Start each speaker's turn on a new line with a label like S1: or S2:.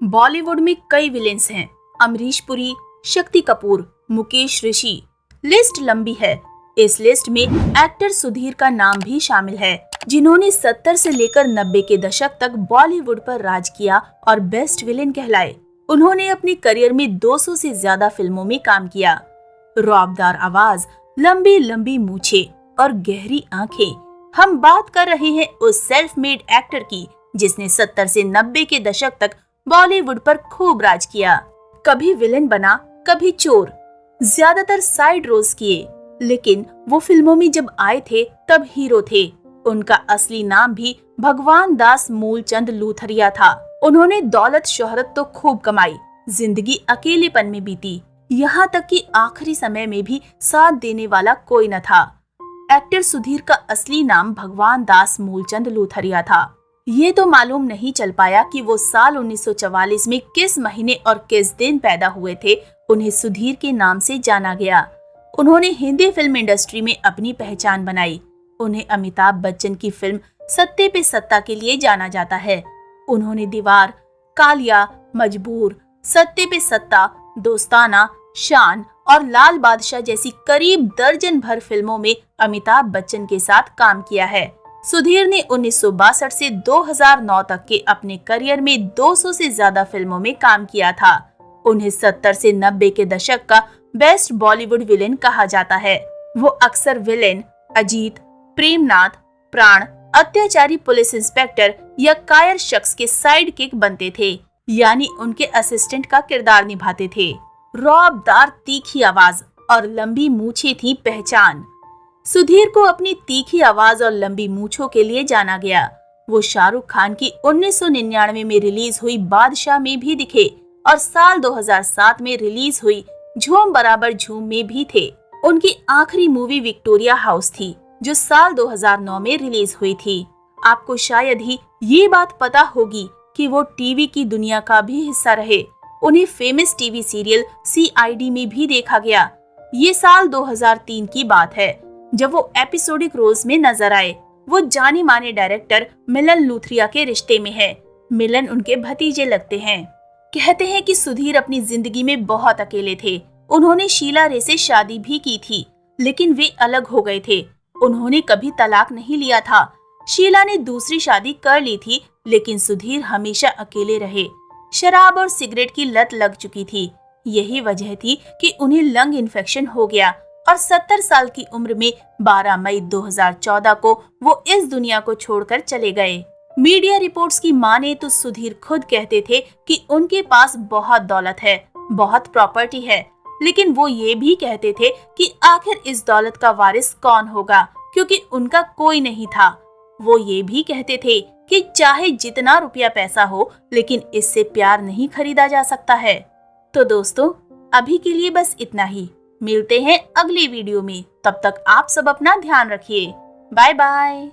S1: बॉलीवुड में कई विलेंस हैं। अमरीश पुरी, शक्ति कपूर, मुकेश ऋषि। लिस्ट लंबी है। इस लिस्ट में एक्टर सुधीर का नाम भी शामिल है, जिन्होंने 70 से लेकर 90 के दशक तक बॉलीवुड पर राज किया और बेस्ट विलेन कहलाए। उन्होंने अपने करियर में 200 से ज्यादा फिल्मों में काम किया। रौबदार आवाज, लंबी लंबी मूछें और गहरी आंखें। हम बात कर रहे हैं उस सेल्फ मेड एक्टर की, जिसने 70 से 90 के दशक तक बॉलीवुड पर खूब राज किया। कभी विलेन बना, कभी चोर, ज्यादातर साइड रोल्स किए, लेकिन वो फिल्मों में जब आए थे तब हीरो थे। उनका असली नाम भी भगवान दास मूलचंद लूथरिया था। उन्होंने दौलत शोहरत तो खूब कमाई, जिंदगी अकेलेपन में बीती, यहाँ तक कि आखिरी समय में भी साथ देने वाला कोई न था। एक्टर सुधीर का असली नाम भगवान दास मूलचंद लूथरिया था। ये तो मालूम नहीं चल पाया कि वो साल 1944 में किस महीने और किस दिन पैदा हुए थे। उन्हें सुधीर के नाम से जाना गया। उन्होंने हिंदी फिल्म इंडस्ट्री में अपनी पहचान बनाई। उन्हें अमिताभ बच्चन की फिल्म सत्ते पे सत्ता के लिए जाना जाता है। उन्होंने दीवार, कालिया, मजबूर, सत्ते पे सत्ता, दोस्ताना, शान और लाल बादशाह जैसी करीब दर्जन भर फिल्मों में अमिताभ बच्चन के साथ काम किया है। सुधीर ने 1962 से 2009 तक के अपने करियर में 200 से ज्यादा फिल्मों में काम किया था। उन्हें 70 से 90 के दशक का बेस्ट बॉलीवुड विलेन कहा जाता है। वो अक्सर विलेन, अजीत, प्रेमनाथ, प्राण, अत्याचारी पुलिस इंस्पेक्टर या कायर शख्स के साइड किक बनते थे, यानी उनके असिस्टेंट का किरदार निभाते थे। रौबदार तीखी आवाज और लंबी मूछें थी पहचान। सुधीर को अपनी तीखी आवाज और लंबी मूछों के लिए जाना गया। वो शाहरुख खान की 1999 में रिलीज हुई बादशाह में भी दिखे और साल 2007 में रिलीज हुई झूम बराबर झूम में भी थे। उनकी आखिरी मूवी विक्टोरिया हाउस थी, जो साल 2009 में रिलीज हुई थी। आपको शायद ही ये बात पता होगी कि वो टीवी की दुनिया का भी हिस्सा रहे। उन्हें फेमस टीवी सीरियल CID में भी देखा गया। ये साल 2003 की बात है, जब वो एपिसोडिक रोल्स में नजर आए। वो जाने माने डायरेक्टर मिलन लूथरिया के रिश्ते में है। मिलन उनके भतीजे लगते हैं। कहते हैं कि सुधीर अपनी जिंदगी में बहुत अकेले थे। उन्होंने शीला रे से शादी भी की थी, लेकिन वे अलग हो गए थे। उन्होंने कभी तलाक नहीं लिया था। शीला ने दूसरी शादी कर ली थी, लेकिन सुधीर हमेशा अकेले रहे। शराब और सिगरेट की लत लग चुकी थी। यही वजह थी कि उन्हें लंग इन्फेक्शन हो गया और 70 साल की उम्र में 12 मई 2014 को वो इस दुनिया को छोड़कर चले गए। मीडिया रिपोर्ट्स की माने तो सुधीर खुद कहते थे कि उनके पास बहुत दौलत है, बहुत प्रॉपर्टी है, लेकिन वो ये भी कहते थे कि आखिर इस दौलत का वारिस कौन होगा, क्योंकि उनका कोई नहीं था। वो ये भी कहते थे कि चाहे जितना रुपया पैसा हो, लेकिन इससे प्यार नहीं खरीदा जा सकता है। तो दोस्तों, अभी के लिए बस इतना ही। मिलते हैं अगली वीडियो में। तब तक आप सब अपना ध्यान रखिए। Bye bye.